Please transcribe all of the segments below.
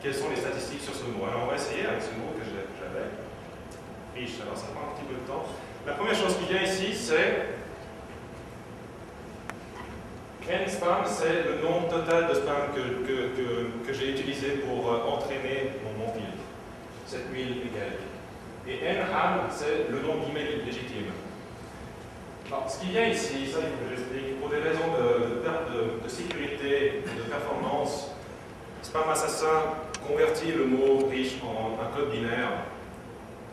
quelles sont les statistiques sur ce mot. Alors on va essayer avec ce mot que j'avais. Riche, alors ça prend un petit peu de temps. La première chose qui vient ici, c'est nSpam, c'est le nombre total de spam que j'ai utilisé pour entraîner mon filtre. 7000 et quelques. Et nham, c'est le nombre d'emails légitimes. Alors, ce qui vient ici, ça il faut que j'explique, pour des raisons de sécurité, de performance, Spam Assassin convertit le mot riche en un code binaire.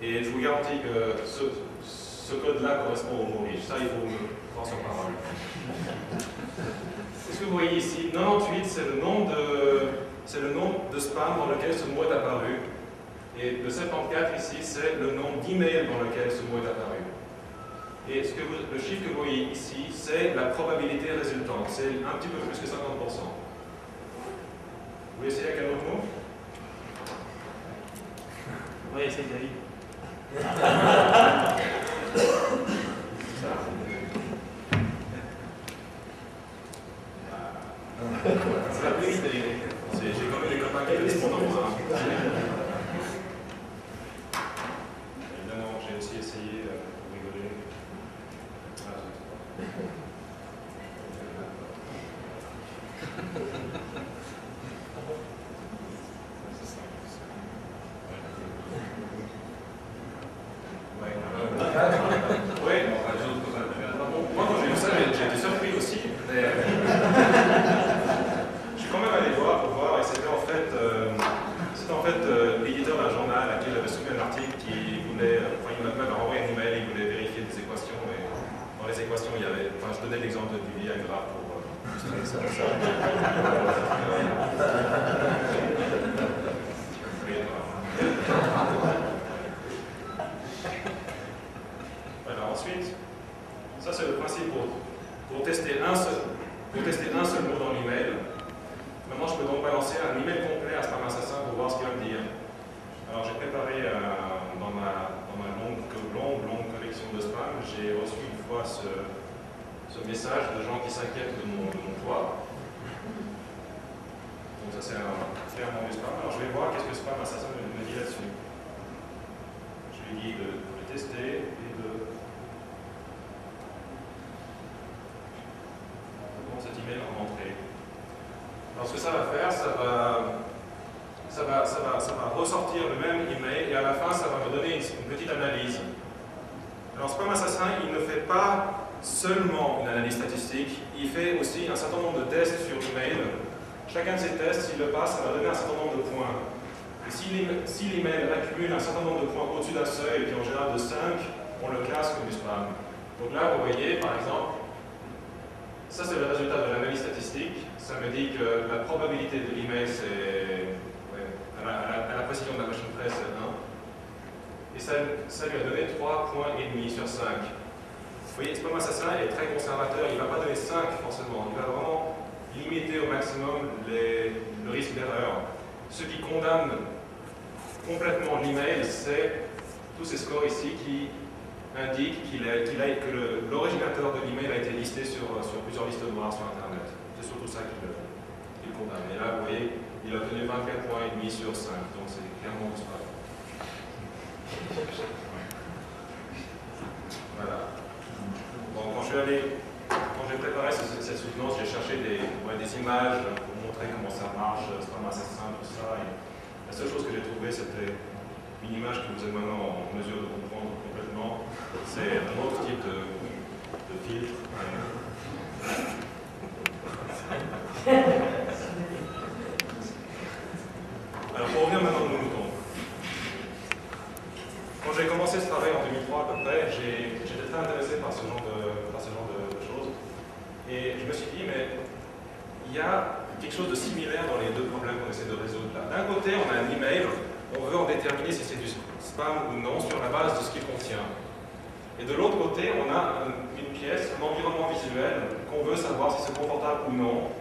Et je vous garantis que ce code-là correspond au mot riche. Ça, il faut me croire sur parole. Ce que vous voyez ici, 98, c'est le nombre de spam dans lequel ce mot est apparu. Et le 74 ici, c'est le nombre d'emails dans lequel ce mot est apparu. Et le chiffre que vous voyez ici, c'est la probabilité résultante. C'est un petit peu plus que 50%. Vous voulez essayer avec un autre mot? Oui, essaye David. C'est la plus vite. J'ai quand même des copains qui répondent en moi. Évidemment, j'ai aussi essayé pour rigoler. Moi, quand j'ai vu ça, j'ai été surpris aussi. Mais je suis quand même allé voir pour voir, et c'était en fait, l'éditeur d'un journal à qui j'avais soumis un article qui voulait, enfin, il m'avait envoyé un email, il voulait vérifier des équations, et dans les équations, il y avait, enfin, je donnais l'exemple du Viagra pour illustrer ça. Voilà, ensuite, ça c'est le principe pour tester un seul mot dans l'email. Maintenant, je peux donc balancer un email complet à Spam Assassin pour voir ce qu'il va me dire. Alors, j'ai préparé dans ma longue collection de spam, j'ai reçu une fois ce message de gens qui s'inquiètent de mon poids. Donc, ça c'est clairement du spam. Alors, je vais voir qu'est-ce que Spam Assassin me dit là-dessus. Je lui dis de tester et de. Cet email en entrée. Alors ce que ça va faire, ça va ressortir le même email et à la fin ça va me donner une petite analyse. Alors Spam Assassin, il ne fait pas seulement une analyse statistique, il fait aussi un certain nombre de tests sur l'email. Chacun de ces tests, s'il le passe, ça va donner un certain nombre de points. Et si l'email accumule un certain nombre de points au-dessus d'un seuil, et puis en général de 5, on le classe comme du spam. Donc là, vous voyez, par exemple, ça c'est le résultat de l'analyse statistique. Ça me dit que la probabilité de l'email, c'est, à la précision de la machine presse, c'est 1. Et ça lui a donné 3,5 points sur 5. Vous voyez, Spam Assassin est très conservateur, il ne va pas donner 5 forcément, il va vraiment limiter au maximum le risque d'erreur. Ce qui condamne complètement l'email, c'est tous ces scores ici qui indiquent que l'originateur de l'email a été listé sur plusieurs listes noires sur Internet. C'est surtout ça qu'il condamne. Et là, vous voyez, il a obtenu 24,5 points sur 5, donc c'est clairement du spam. Voilà. Bon, quand j'ai préparé cette soutenance, j'ai cherché des images pour montrer comment ça marche, Spam Assassin, tout ça. Et la seule chose que j'ai trouvée, c'était une image que vous êtes maintenant en mesure de comprendre complètement. C'est un autre type de filtre. Alors pour revenir maintenant à nos moutons. Quand j'ai commencé ce travail en 2003 à peu près, j'étais très intéressé par ce genre de choses. Et je me suis dit, mais il y a quelque chose de similaire dans les deux problèmes qu'on essaie de résoudre là. D'un côté, on a un email, on veut en déterminer si c'est du spam ou non sur la base de ce qu'il contient. Et de l'autre côté, on a une pièce, un environnement visuel qu'on veut savoir si c'est confortable ou non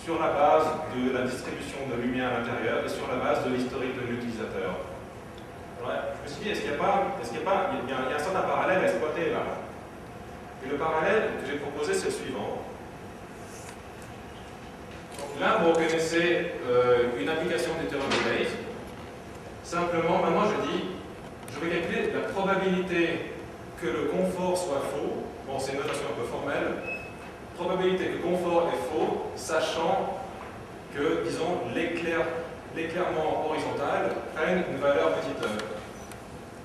sur la base de la distribution de lumière à l'intérieur et sur la base de l'historique de l'utilisateur. Je me suis dit, est-ce qu'il y a un certain parallèle à exploiter là? Et le parallèle que j'ai proposé, c'est le suivant. Donc là, vous reconnaissez une application d'Ethereum Base que le confort soit faux, bon c'est une notation un peu formelle, probabilité que confort est faux, sachant que, disons, l'éclairement horizontal prenne une valeur petite e.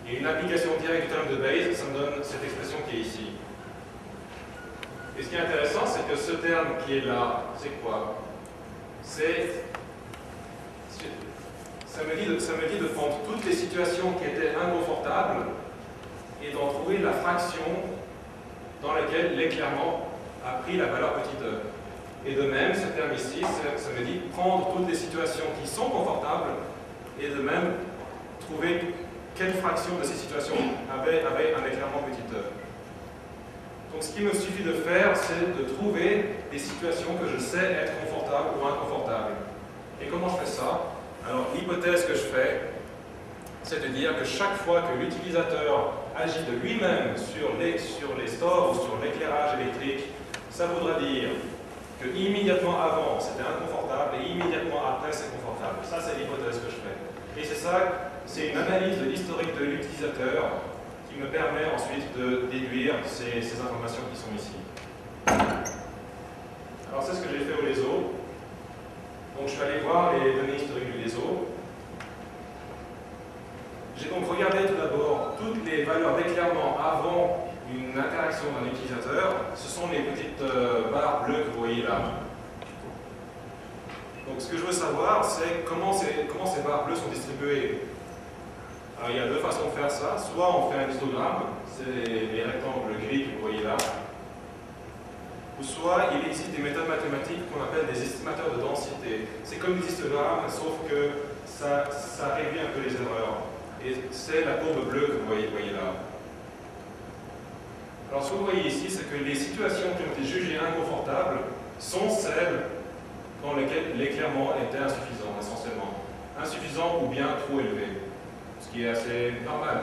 Et une application directe du théorème de Bayes, ça me donne cette expression qui est ici. Et ce qui est intéressant, c'est que ce terme qui est là, c'est quoi? Ça me dit de prendre toutes les situations qui étaient inconfortables et d'en trouver la fraction dans laquelle l'éclairement a pris la valeur petite e. Et de même, ce terme ici, ça me dit prendre toutes les situations qui sont confortables et de même trouver quelle fraction de ces situations avait un éclairement petit e. Donc ce qu'il me suffit de faire, c'est de trouver des situations que je sais être confortables ou inconfortables. Et comment je fais ça? Alors l'hypothèse que je fais, c'est de dire que chaque fois que l'utilisateur agit de lui-même sur les stores ou sur l'éclairage électrique, ça voudra dire que immédiatement avant c'était inconfortable et immédiatement après c'est confortable. Ça c'est l'hypothèse que je fais. Et c'est ça, c'est une analyse de l'historique de l'utilisateur qui me permet ensuite de déduire ces informations qui sont ici. Alors c'est ce que j'ai fait au LESO. Donc je suis allé voir les données historiques du LESO. J'ai donc regardé tout d'abord toutes les valeurs d'éclairement avant une interaction d'un utilisateur. Ce sont les petites barres bleues que vous voyez là. Donc ce que je veux savoir, c'est comment ces barres bleues sont distribuées. Alors il y a deux façons de faire ça. Soit on fait un histogramme, c'est les rectangles gris que vous voyez là. Ou soit il existe des méthodes mathématiques qu'on appelle des estimateurs de densité. C'est comme des histogrammes, sauf que ça réduit un peu les erreurs. Et c'est la courbe bleue que vous voyez là. Alors ce que vous voyez ici, c'est que les situations qui ont été jugées inconfortables sont celles dans lesquelles l'éclairement était insuffisant, essentiellement. Insuffisant ou bien trop élevé. Ce qui est assez normal.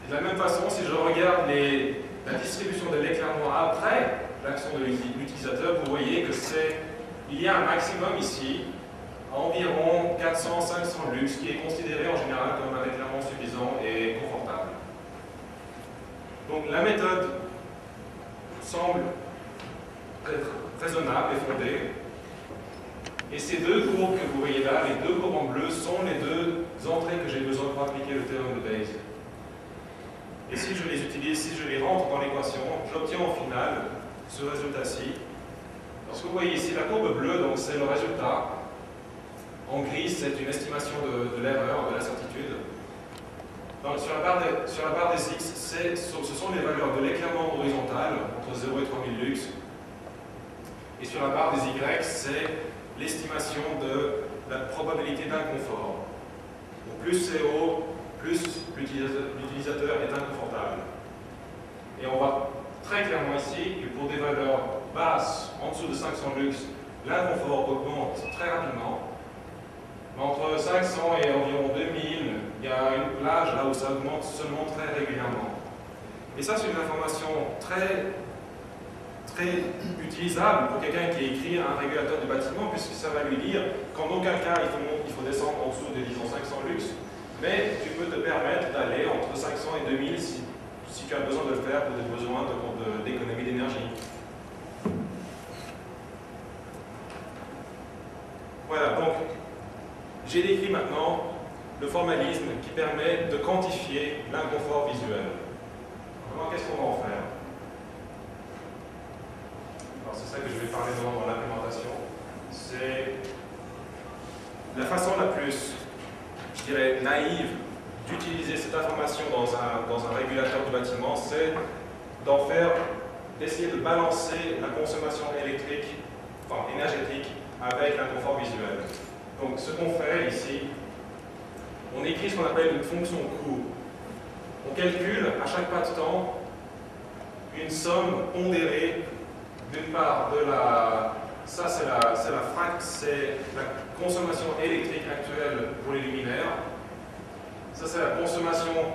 De la même façon, si je regarde la distribution de l'éclairement après l'action de l'utilisateur, vous voyez que il y a un maximum ici, à environ 400-500 lux, qui est considéré en général comme un éclairement suffisant et confortable. Donc la méthode semble être raisonnable et fondée. Et ces deux courbes que vous voyez là, les deux courbes en bleu, sont les deux entrées que j'ai besoin pour appliquer le théorème de Bayes. Et si je les utilise, si je les rentre dans l'équation, j'obtiens au final ce résultat-ci. Alors ce que vous voyez ici, la courbe bleue, c'est le résultat. En gris, c'est une estimation de l'erreur, de l'incertitude. Sur la barre des X, ce sont les valeurs de l'éclairement horizontal, entre 0 et 3000 lux. Et sur la barre des Y, c'est l'estimation de la probabilité d'inconfort. Plus c'est haut, plus l'utilisateur est inconfortable. Et on voit très clairement ici que pour des valeurs basses, en dessous de 500 lux, l'inconfort augmente très rapidement. Mais entre 500 et environ 2000, il y a une plage là où ça augmente seulement très régulièrement. Et ça, c'est une information très utilisable pour quelqu'un qui écrit un régulateur du bâtiment, puisque ça va lui dire qu'en aucun cas il faut descendre en dessous de, disons, 500 lux, mais tu peux te permettre d'aller entre 500 et 2000 si tu as besoin de le faire pour des besoins d'économie d'énergie. Voilà, donc j'ai décrit maintenant le formalisme qui permet de quantifier l'inconfort visuel. Alors qu'est-ce qu'on va en faire? Alors c'est ça que je vais parler dans l'implémentation. C'est la façon la plus, je dirais, naïve d'utiliser cette information dans un régulateur du bâtiment, c'est d'essayer de balancer la consommation électrique, enfin énergétique, avec l'inconfort visuel. Donc ce qu'on fait ici, on écrit ce qu'on appelle une fonction coût. On calcule à chaque pas de temps une somme pondérée d'une part de ça c'est la consommation électrique actuelle pour les luminaires. Ça c'est la consommation